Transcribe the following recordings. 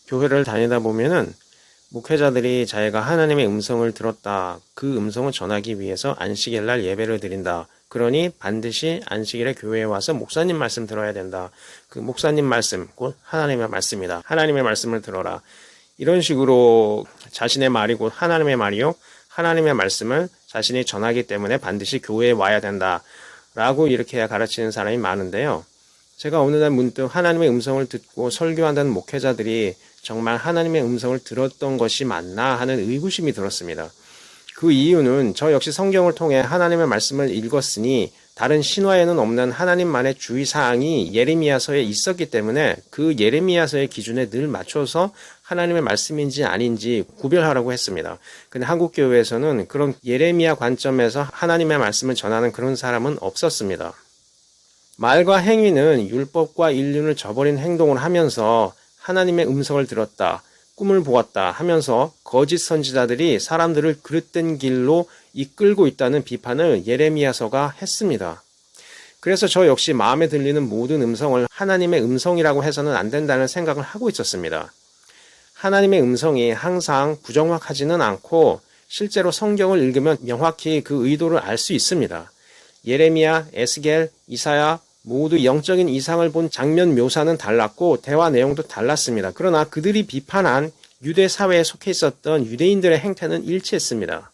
교회를 다니다 보면은 목회자들이 자기가 하나님의 음성을 들었다. 그 음성을 전하기 위해서 안식일 날 예배를 드린다. 그러니 반드시 안식일에 교회에 와서 목사님 말씀 들어야 된다. 그 목사님 말씀, 곧 하나님의 말씀이다. 하나님의 말씀을 들어라. 이런 식으로 자신의 말이 곧 하나님의 말이요. 하나님의 말씀을 자신이 전하기 때문에 반드시 교회에 와야 된다. 라고 이렇게 가르치는 사람이 많은데요. 제가 어느 날 문득 하나님의 음성을 듣고 설교한다는 목회자들이 정말 하나님의 음성을 들었던 것이 맞나 하는 의구심이 들었습니다. 그 이유는 저 역시 성경을 통해 하나님의 말씀을 읽었으니 다른 신화에는 없는 하나님만의 주의사항이 예레미야서에 있었기 때문에 그 예레미야서의 기준에 늘 맞춰서 하나님의 말씀인지 아닌지 구별하라고 했습니다. 근데 한국교회에서는 그런 예레미야 관점에서 하나님의 말씀을 전하는 그런 사람은 없었습니다. 말과 행위는 율법과 인륜을 저버린 행동을 하면서 하나님의 음성을 들었다, 꿈을 보았다 하면서 거짓 선지자들이 사람들을 그릇된 길로 이끌고 있다는 비판을 예레미야서가 했습니다. 그래서 저 역시 마음에 들리는 모든 음성을 하나님의 음성이라고 해서는 안 된다는 생각을 하고 있었습니다. 하나님의 음성이 항상 부정확하지는 않고 실제로 성경을 읽으면 명확히 그 의도를 알 수 있습니다. 예레미야, 에스겔, 이사야 모두 영적인 이상을 본 장면 묘사는 달랐고 대화 내용도 달랐습니다. 그러나 그들이 비판한 유대 사회에 속해 있었던 유대인들의 행태는 일치했습니다.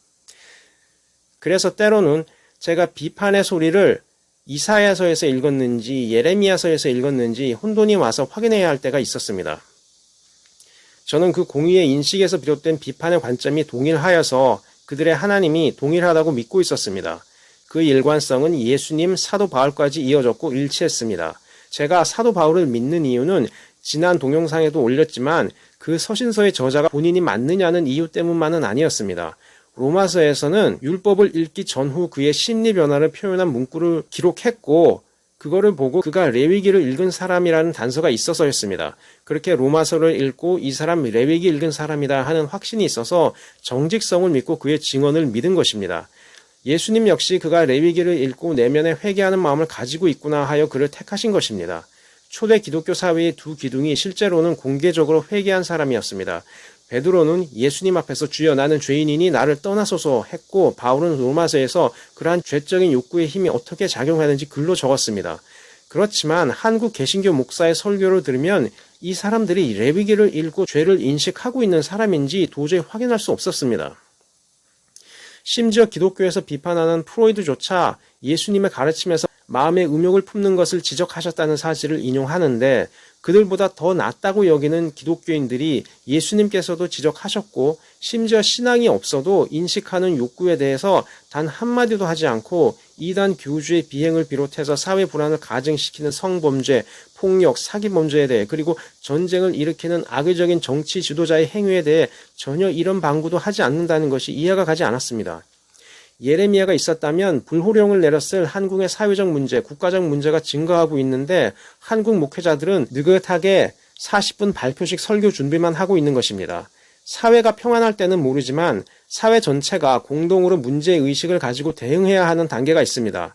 그래서 때로는 제가 비판의 소리를 이사야서에서 읽었는지 예레미야서에서 읽었는지 혼돈이 와서 확인해야 할 때가 있었습니다. 저는 그 공의의 인식에서 비롯된 비판의 관점이 동일하여서 그들의 하나님이 동일하다고 믿고 있었습니다. 그 일관성은 예수님, 사도 바울까지 이어졌고 일치했습니다. 제가 사도 바울을 믿는 이유는 지난 동영상에도 올렸지만 그 서신서의 저자가 본인이 맞느냐는 이유 때문만은 아니었습니다. 로마서에서는 율법을 읽기 전후 그의 심리 변화를 표현한 문구를 기록했고 그거를 보고 그가 레위기를 읽은 사람이라는 단서가 있어서였습니다. 그렇게 로마서를 읽고 이 사람 레위기 읽은 사람이다 하는 확신이 있어서 정직성을 믿고 그의 증언을 믿은 것입니다. 예수님 역시 그가 레위기를 읽고 내면에 회개하는 마음을 가지고 있구나 하여 그를 택하신 것입니다. 초대 기독교 사회의 두 기둥이 실제로는 공개적으로 회개한 사람이었습니다. 베드로는 예수님 앞에서 주여 나는 죄인이니 나를 떠나소서 했고 바울은 로마서에서 그러한 죄적인 욕구의 힘이 어떻게 작용하는지 글로 적었습니다. 그렇지만 한국 개신교 목사의 설교를 들으면 이 사람들이 레위기를 읽고 죄를 인식하고 있는 사람인지 도저히 확인할 수 없었습니다. 심지어 기독교에서 비판하는 프로이드조차 예수님의 가르침에서 마음의 음욕을 품는 것을 지적하셨다는 사실을 인용하는데 그들보다 더 낫다고 여기는 기독교인들이 예수님께서도 지적하셨고 심지어 신앙이 없어도 인식하는 욕구에 대해서 단 한마디도 하지 않고 이단 교주의 비행을 비롯해서 사회 불안을 가증시키는 성범죄, 폭력, 사기범죄에 대해 그리고 전쟁을 일으키는 악의적인 정치 지도자의 행위에 대해 전혀 이런 방구도 하지 않는다는 것이 이해가 가지 않았습니다. 예레미야가 있었다면 불호령을 내렸을 한국의 사회적 문제, 국가적 문제가 증가하고 있는데 한국 목회자들은 느긋하게 40분 발표식 설교 준비만 하고 있는 것입니다. 사회가 평안할 때는 모르지만 사회 전체가 공동으로 문제의식을 가지고 대응해야 하는 단계가 있습니다.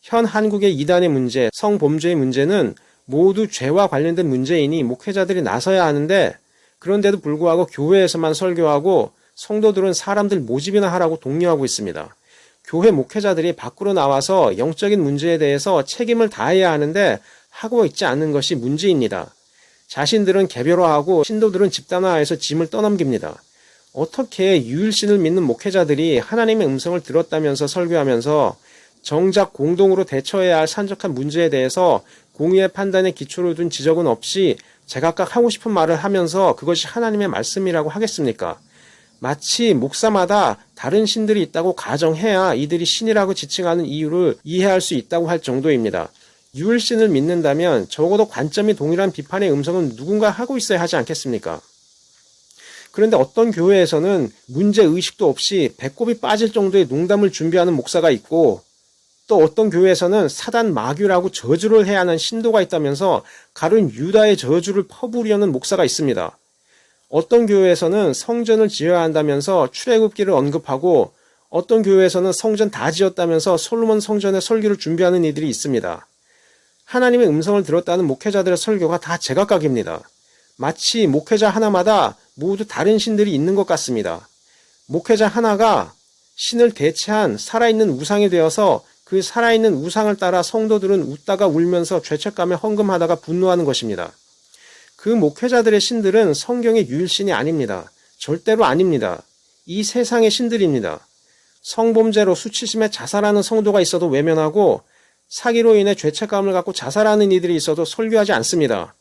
현 한국의 이단의 문제, 성범죄의 문제는 모두 죄와 관련된 문제이니 목회자들이 나서야 하는데 그런데도 불구하고 교회에서만 설교하고 성도들은 사람들 모집이나 하라고 독려하고 있습니다. 교회 목회자들이 밖으로 나와서 영적인 문제에 대해서 책임을 다해야 하는데 하고 있지 않는 것이 문제입니다. 자신들은 개별화하고 신도들은 집단화해서 짐을 떠넘깁니다. 어떻게 유일신을 믿는 목회자들이 하나님의 음성을 들었다면서 설교하면서 정작 공동으로 대처해야 할 산적한 문제에 대해서 공의의 판단에 기초를 둔 지적은 없이 제각각 하고 싶은 말을 하면서 그것이 하나님의 말씀이라고 하겠습니까? 마치 목사마다 다른 신들이 있다고 가정해야 이들이 신이라고 지칭하는 이유를 이해할 수 있다고 할 정도입니다. 유일신을 믿는다면 적어도 관점이 동일한 비판의 음성은 누군가 하고 있어야 하지 않겠습니까? 그런데 어떤 교회에서는 문제의식도 없이 배꼽이 빠질 정도의 농담을 준비하는 목사가 있고 또 어떤 교회에서는 사단 마귀라고 저주를 해야 하는 신도가 있다면서 가룟 유다의 저주를 퍼부으려는 목사가 있습니다. 어떤 교회에서는 성전을 지어야 한다면서 출애굽기를 언급하고 어떤 교회에서는 성전 다 지었다면서 솔로몬 성전의 설교를 준비하는 이들이 있습니다. 하나님의 음성을 들었다는 목회자들의 설교가 다 제각각입니다. 마치 목회자 하나마다 모두 다른 신들이 있는 것 같습니다. 목회자 하나가 신을 대체한 살아있는 우상이 되어서 그 살아있는 우상을 따라 성도들은 웃다가 울면서 죄책감에 헌금하다가 분노하는 것입니다. 그 목회자들의 신들은 성경의 유일신이 아닙니다. 절대로 아닙니다. 이 세상의 신들입니다. 성범죄로 수치심에 자살하는 성도가 있어도 외면하고 사기로 인해 죄책감을 갖고 자살하는 이들이 있어도 설교하지 않습니다.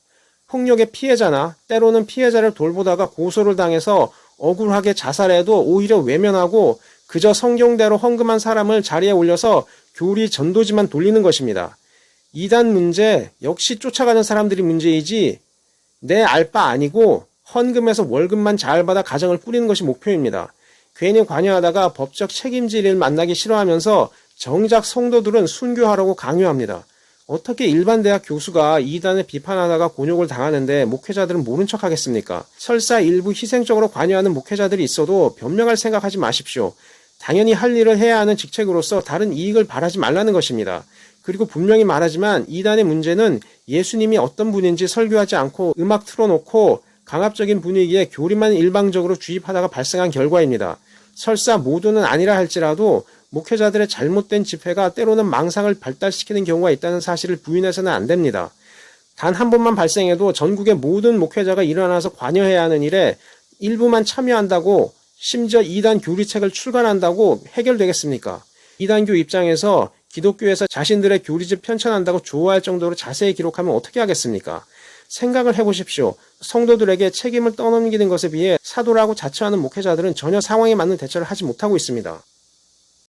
폭력의 피해자나 때로는 피해자를 돌보다가 고소를 당해서 억울하게 자살해도 오히려 외면하고 그저 성경대로 헌금한 사람을 자리에 올려서 교리 전도지만 돌리는 것입니다. 이단 문제 역시 쫓아가는 사람들이 문제이지 내 알 바 아니고 헌금해서 월급만 잘 받아 가정을 꾸리는 것이 목표입니다. 괜히 관여하다가 법적 책임질 일 만나기 싫어하면서 정작 성도들은 순교하라고 강요합니다. 어떻게 일반 대학 교수가 이단을 비판하다가 곤욕을 당하는데 목회자들은 모른 척 하겠습니까? 설사 일부 희생적으로 관여하는 목회자들이 있어도 변명할 생각하지 마십시오. 당연히 할 일을 해야 하는 직책으로서 다른 이익을 바라지 말라는 것입니다. 그리고 분명히 말하지만 이단의 문제는 예수님이 어떤 분인지 설교하지 않고 음악 틀어놓고 강압적인 분위기에 교리만 일방적으로 주입하다가 발생한 결과입니다. 설사 모두는 아니라 할지라도 목회자들의 잘못된 집회가 때로는 망상을 발달시키는 경우가 있다는 사실을 부인해서는 안 됩니다. 단 한 번만 발생해도 전국의 모든 목회자가 일어나서 관여해야 하는 일에 일부만 참여한다고 심지어 이단 교리책을 출간한다고 해결되겠습니까? 이단교 입장에서 기독교에서 자신들의 교리집 편찬한다고 좋아할 정도로 자세히 기록하면 어떻게 하겠습니까? 생각을 해보십시오. 성도들에게 책임을 떠넘기는 것에 비해 사도라고 자처하는 목회자들은 전혀 상황에 맞는 대처를 하지 못하고 있습니다.